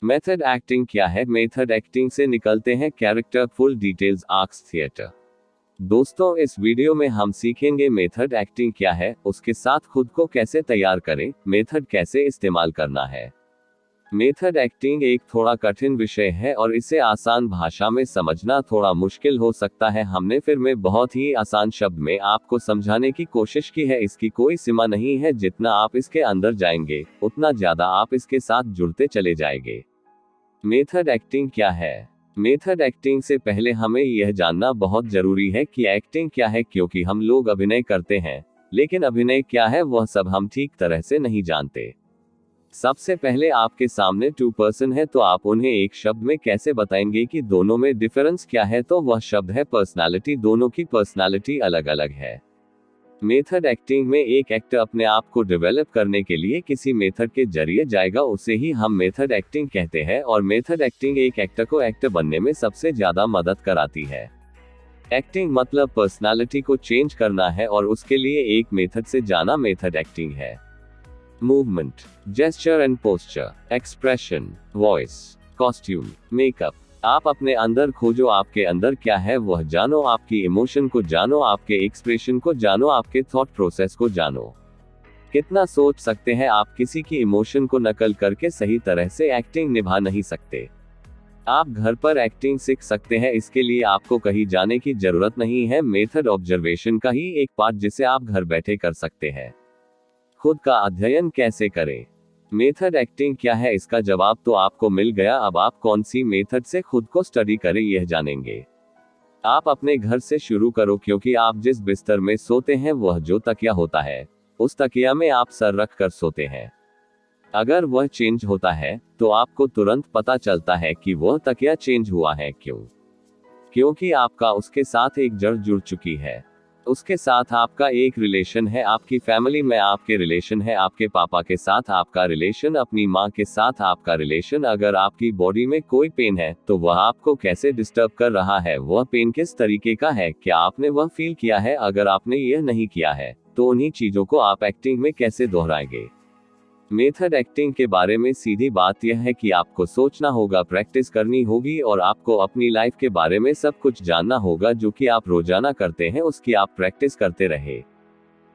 Method acting क्या है? Method acting से निकलते हैं character full details arcs theatre. दोस्तों, इस वीडियो में हम सीखेंगे मेथड एक्टिंग क्या है, उसके साथ खुद को कैसे तैयार करें, मेथड कैसे इस्तेमाल करना है। मेथड एक्टिंग एक थोड़ा कठिन विषय है और इसे आसान भाषा में समझना थोड़ा मुश्किल हो सकता है। हमने फिर में बहुत ही आसान शब्द में आपको समझाने की कोशिश की है। इसकी कोई सीमा नहीं है, जितना आप इसके अंदर जाएंगे उतना ज्यादा आप इसके साथ जुड़ते चले जाएंगे। मेथड एक्टिंग क्या है? मेथड एक्टिंग से पहले हमें यह जानना बहुत जरूरी है कि एक्टिंग क्या है, क्योंकि हम लोग अभिनय करते हैं, लेकिन अभिनय क्या है वह सब हम ठीक तरह से नहीं जानते। सबसे पहले आपके सामने टू पर्सन है, तो आप उन्हें एक शब्द में कैसे बताएंगे कि दोनों में डिफरेंस क्या है? तो वह शब्द है पर्सनालिटी। दोनों की पर्सनालिटी अलग अलग है। मेथड एक्टिंग में एक एक्टर अपने आप को डेवलप करने के लिए किसी मेथड के जरिए जाएगा, उसे ही हम मेथड एक्टिंग कहते हैं। और मेथड एक्टिंग एक एक्टर को एक्टर बनने में सबसे ज्यादा मदद कराती है। एक्टिंग मतलब पर्सनालिटी को चेंज करना है और उसके लिए एक मेथड से जाना मेथड एक्टिंग है। Movement, gesture and posture, expression, voice, costume, makeup. आप अपने अंदर खोजो, आपके अंदर क्या है वह जानो, आपकी इमोशन को जानो, आपके एक्सप्रेशन को जानो, आपके थॉट प्रोसेस को जानो। कितना सोच सकते हैं आप? किसी की इमोशन को नकल करके सही तरह से एक्टिंग निभा नहीं सकते। आप घर पर एक्टिंग सीख सकते हैं, इसके लिए आपको कहीं जाने की जरूरत नहीं है। मेथड ऑब्जर्वेशन का ही एक पार्ट जिसे आप घर बैठे कर सकते हैं। खुद का अध्ययन कैसे करें? मेथड एक्टिंग क्या है, इसका जवाब तो आपको मिल गया। अब आप कौन सी मेथड से खुद को स्टडी करें यह जानेंगे। आप अपने घर से शुरू करो, क्योंकि आप जिस बिस्तर में सोते हैं वह जो तकिया होता है, उस तकिया में आप सर रख कर सोते हैं। अगर वह चेंज होता है तो आपको तुरंत पता चलता है कि वह तकिया चेंज हुआ है। क्यों? क्योंकि आपका उसके साथ एक जड़ जुड़ चुकी है। उसके साथ आपका एक रिलेशन है। आपकी फैमिली में आपके रिलेशन है, आपके पापा के साथ आपका रिलेशन, अपनी माँ के साथ आपका रिलेशन। अगर आपकी बॉडी में कोई पेन है तो वह आपको कैसे डिस्टर्ब कर रहा है, वह पेन किस तरीके का है, क्या आपने वह फील किया है? अगर आपने यह नहीं किया है तो उन्हीं चीजों को आप एक्टिंग में कैसे दोहराएंगे? मेथड एक्टिंग के बारे में सीधी बात यह है कि आपको सोचना होगा, प्रैक्टिस करनी होगी और आपको अपनी लाइफ के बारे में सब कुछ जानना होगा। जो कि आप रोजाना करते हैं उसकी आप प्रैक्टिस करते रहे।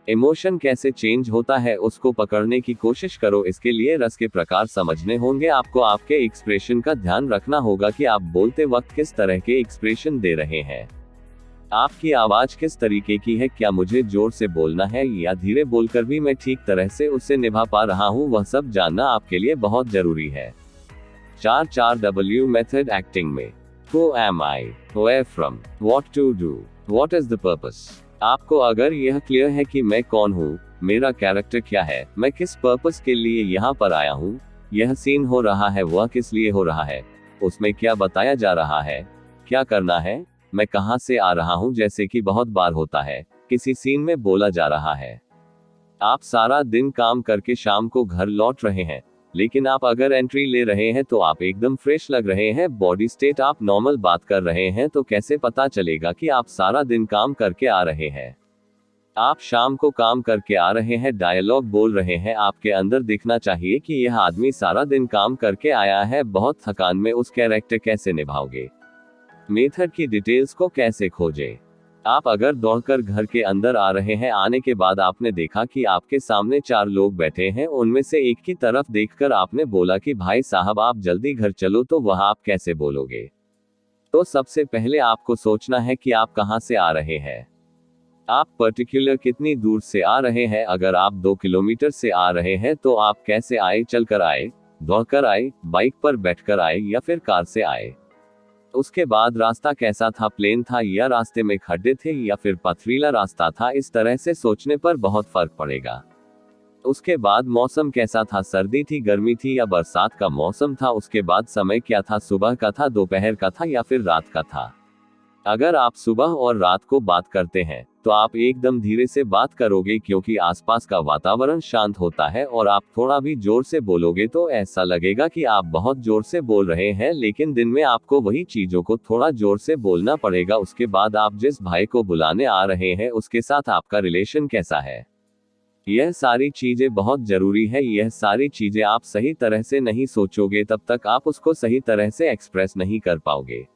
इमोशन कैसे चेंज होता है उसको पकड़ने की कोशिश करो। इसके लिए रस के प्रकार समझने होंगे। आपको आपके एक्सप्रेशन का ध्यान रखना होगा कि आप बोलते वक्त किस तरह के एक्सप्रेशन दे रहे हैं। आपकी आवाज किस तरीके की है, क्या मुझे जोर से बोलना है या धीरे बोलकर भी मैं ठीक तरह से उसे निभा पा रहा हूं, वह सब जानना आपके लिए बहुत जरूरी है। 4W मेथड एक्टिंग में Who am I? Where from? What to do? What is the purpose? आपको अगर यह क्लियर है कि मैं कौन हूँ, मेरा कैरेक्टर क्या है, मैं किस पर्पस के लिए यहाँ पर आया हूँ, यह सीन हो रहा है वह किस लिए हो रहा है, उसमें क्या बताया जा रहा है, क्या करना है, मैं कहां से आ रहा हूं, जैसे कि बहुत बार होता है किसी सीन में बोला जा रहा है। आप सारा दिन काम करके शाम को घर लौट रहे हैं, लेकिन आप अगर एंट्री ले रहे हैं तो आप एकदम फ्रेश लग रहे हैं, बॉडी स्टेट आप नॉर्मल बात कर रहे हैं, तो कैसे पता चलेगा कि आप सारा दिन काम करके आ रहे हैं? आप शाम को काम करके आ रहे हैं, डायलॉग बोल रहे हैं, आपके अंदर दिखना चाहिए कि यह आदमी सारा दिन काम करके आया है। बहुत थकान में उस कैरेक्टर कैसे निभाओगे? मेथड की डिटेल्स को कैसे खोजें? आप अगर दौड़कर घर के अंदर आ रहे हैं, आने के बाद आपने देखा कि आपके सामने 4 लोग बैठे हैं, उनमें से एक की तरफ देखकर आपने बोला कि भाई साहब आप जल्दी घर चलो, तो वह आप कैसे बोलोगे? तो सबसे पहले आपको सोचना है कि आप कहां से आ रहे हैं। आप पर्टिकुलर कितनी दूर से आ रहे हैं। अगर आप 2 किलोमीटर से आ रहे हैं तो आप कैसे आए? चलकर आए, दौड़कर आए, बाइक पर बैठकर आए या फिर कार से आए? उसके बाद रास्ता कैसा था, प्लेन था या रास्ते में खड्डे थे या फिर पथरीला रास्ता था? इस तरह से सोचने पर बहुत फर्क पड़ेगा। उसके बाद मौसम कैसा था, सर्दी थी, गर्मी थी या बरसात का मौसम था? उसके बाद समय क्या था, सुबह का था, दोपहर का था या फिर रात का था? अगर आप सुबह और रात को बात करते हैं तो आप एकदम धीरे से बात करोगे, क्योंकि आसपास का वातावरण शांत होता है, और आप थोड़ा भी जोर से बोलोगे तो ऐसा लगेगा कि आप बहुत जोर से बोल रहे हैं, लेकिन दिन में आपको वही चीजों को थोड़ा जोर से बोलना पड़ेगा। उसके बाद आप जिस भाई को बुलाने आ रहे हैं उसके साथ आपका रिलेशन कैसा है? यह सारी चीजें बहुत जरूरी है। यह सारी चीजें आप सही तरह से नहीं सोचोगे तब तक आप उसको सही तरह से एक्सप्रेस नहीं कर पाओगे।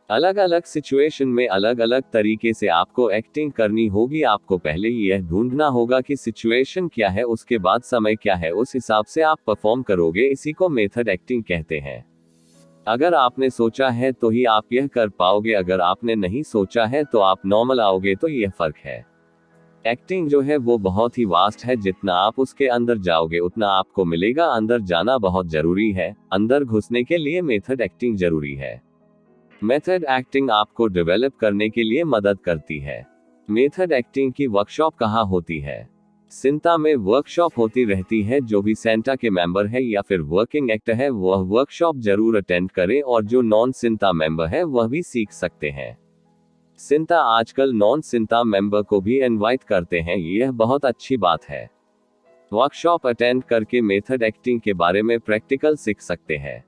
अलग अलग सिचुएशन में अलग अलग तरीके से आपको एक्टिंग करनी होगी। आपको पहले यह ढूंढना होगा कि सिचुएशन क्या है, उसके बाद समय क्या है, उस हिसाब से आप परफॉर्म करोगे। इसी को मेथड एक्टिंग कहते हैं। अगर आपने सोचा है तो ही आप यह कर पाओगे, अगर आपने नहीं सोचा है तो आप नॉर्मल आओगे। तो यह फर्क है। एक्टिंग जो है वो बहुत ही वास्ट है। जितना आप उसके अंदर जाओगे उतना आपको मिलेगा। अंदर जाना बहुत जरूरी है। अंदर घुसने के लिए मेथड एक्टिंग जरूरी है। मेथड एक्टिंग आपको डेवलप करने के लिए मदद करती है। मेथड एक्टिंग की वर्कशॉप कहाँ होती है? सिंता में वर्कशॉप होती रहती है। जो भी सेंटा के मेंबर है या फिर वर्किंग एक्टर है वह वर्कशॉप जरूर अटेंड करे, और जो नॉन सिंता मेंबर है वह भी सीख सकते हैं। सिंता आजकल नॉन सिंता मेंबर को भी इनवाइट करते हैं। यह बहुत अच्छी बात है। वर्कशॉप अटेंड करके मेथड एक्टिंग के बारे में प्रैक्टिकल सीख सकते हैं।